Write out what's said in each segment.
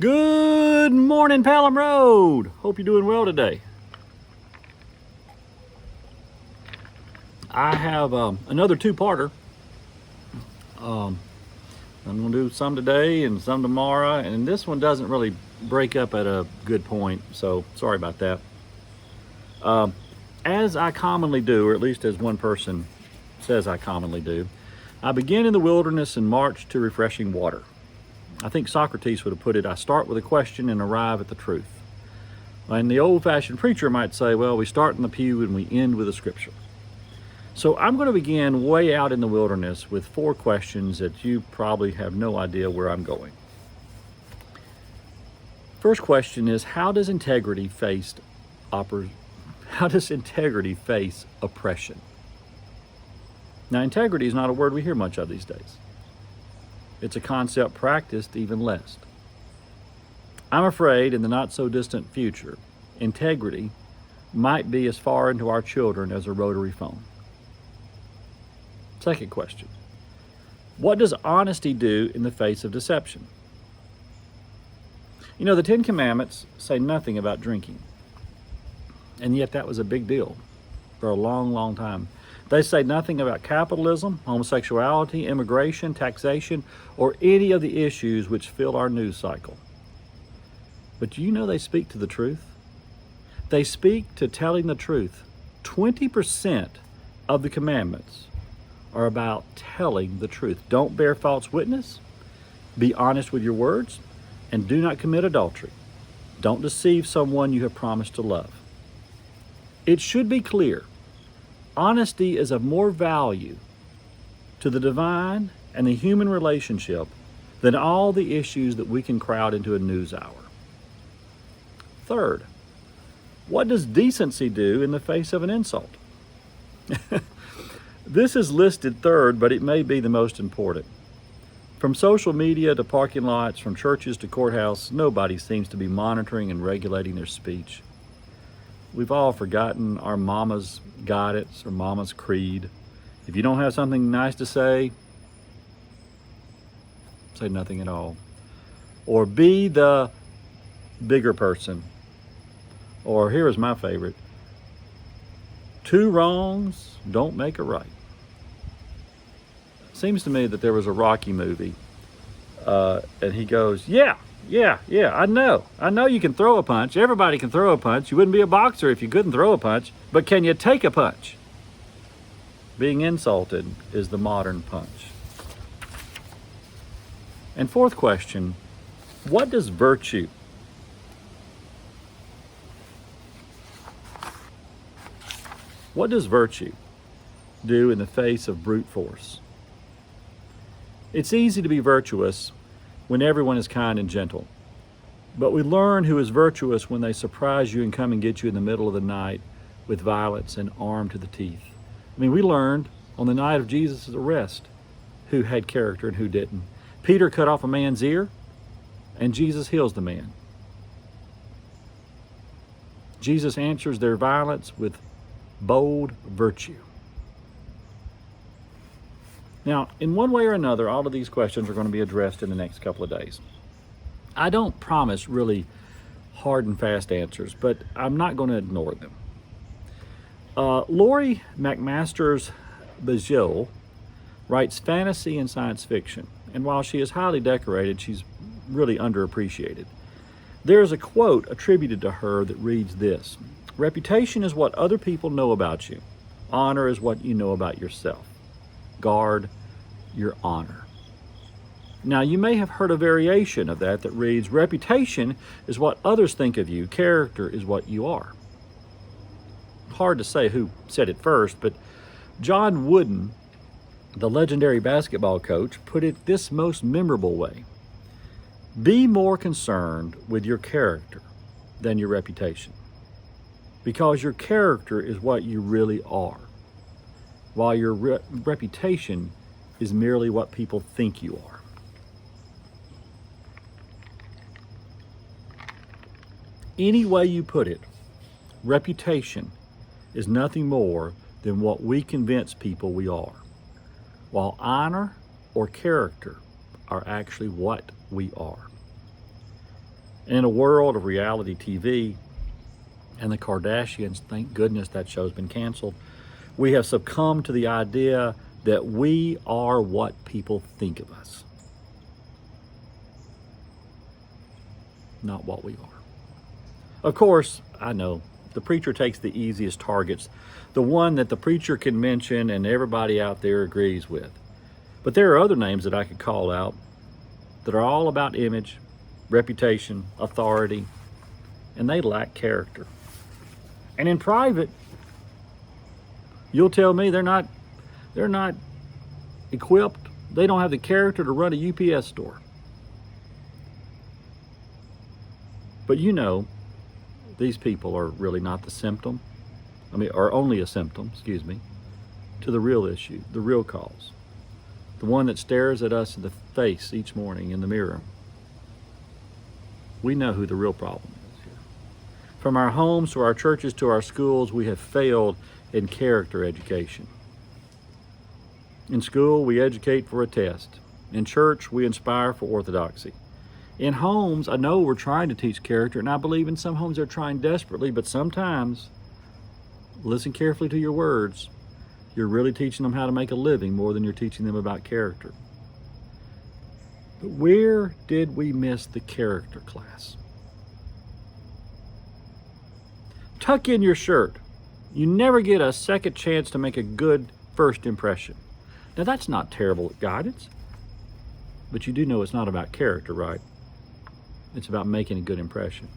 Good morning, Pelham Road. Hope you're doing well today. I have another two-parter. I'm going to do some today and some tomorrow, and this one doesn't really break up at a good point, so sorry about that. As I commonly do, or at least as one person says I commonly do, I begin in the wilderness and march to refreshing water. I think Socrates would have put it, I start with a question and arrive at the truth. And the old-fashioned preacher might say, well, we start in the pew and we end with a scripture. So I'm going to begin way out in the wilderness with 4 questions that you probably have no idea where I'm going. First question is, how does integrity face oppression? Now, integrity is not a word we hear much of these days. It's a concept practiced even less. I'm afraid in the not-so-distant future, integrity might be as far into our children as a rotary phone. Second question, what does honesty do in the face of deception? You know, the 10 Commandments say nothing about drinking, and yet that was a big deal for a long, long time. They say nothing about capitalism, homosexuality, immigration, taxation, or any of the issues which fill our news cycle. But do you know they speak to the truth? They speak to telling the truth. 20% of the commandments are about telling the truth. Don't bear false witness, be honest with your words, and do not commit adultery. Don't deceive someone you have promised to love. It should be clear, honesty is of more value to the divine and the human relationship than all the issues that we can crowd into a news hour. Third, what does decency do in the face of an insult? This is listed third, but it may be the most important. From social media to parking lots, from churches to courthouse, nobody seems to be monitoring and regulating their speech. We've all forgotten our mama's guidance or mama's creed. If you don't have something nice to say nothing at all. Or be the bigger person. Or here is my favorite, 2 wrongs don't make a right. Seems to me that there was a Rocky movie, and he goes, yeah, I know you can throw a punch. Everybody can throw a punch. You wouldn't be a boxer if you couldn't throw a punch, but can you take a punch? Being insulted is the modern punch. And fourth question, what does virtue do in the face of brute force? It's easy to be virtuous when everyone is kind and gentle. But we learn who is virtuous when they surprise you and come and get you in the middle of the night with violence and armed to the teeth. I mean, we learned on the night of Jesus' arrest who had character and who didn't. Peter cut off a man's ear, and Jesus heals the man. Jesus answers their violence with bold virtue. Now, in one way or another, all of these questions are going to be addressed in the next couple of days. I don't promise really hard and fast answers, but I'm not going to ignore them. Lori McMaster's Bajil writes fantasy and science fiction, and while she is highly decorated, she's really underappreciated. There is a quote attributed to her that reads this: reputation is what other people know about you. Honor is what you know about yourself. Guard your honor. Now, you may have heard a variation of that reads, reputation is what others think of you. Character is what you are. Hard to say who said it first, but John Wooden, the legendary basketball coach, put it this most memorable way: be more concerned with your character than your reputation, because your character is what you really are, while your reputation is merely what people think you are. Any way you put it, reputation is nothing more than what we convince people we are, while honor or character are actually what we are. And in a world of reality TV and the Kardashians, thank goodness that show's been canceled, we have succumbed to the idea that we are what people think of us, not what we are. Of course, I know the preacher takes the easiest targets, the one that the preacher can mention and everybody out there agrees with. But there are other names that I could call out that are all about image, reputation, authority, and they lack character. And in private, you'll tell me they're not equipped. They don't have the character to run a UPS store. But you know, these people are really not the symptom. Are only a symptom, to the real issue, the real cause. The one that stares at us in the face each morning in the mirror. We know who the real problem is here. From our homes to our churches to our schools, we have failed in character education. In school, we educate for a test. In church, we inspire for orthodoxy. In homes, I know we're trying to teach character, and I believe in some homes they're trying desperately, but sometimes, listen carefully to your words, you're really teaching them how to make a living more than you're teaching them about character. But where did we miss the character class? Tuck in your shirt. You never get a second chance to make a good first impression. Now that's not terrible guidance, but you do know it's not about character, right? It's about making a good impression.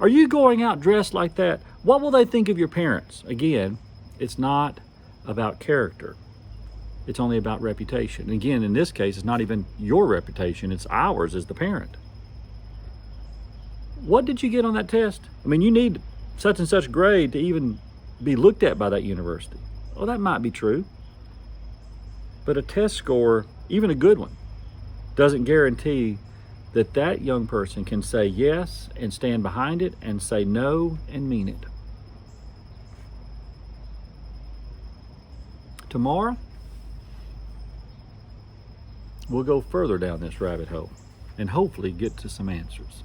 Are you going out dressed like that? What will they think of your parents? Again, it's not about character. It's only about reputation. And again, in this case, it's not even your reputation, it's ours as the parent. What did you get on that test? You need such and such grade to even be looked at by that university. Well, that might be true. But a test score, even a good one, doesn't guarantee that that young person can say yes and stand behind it and say no and mean it. Tomorrow, we'll go further down this rabbit hole and hopefully get to some answers.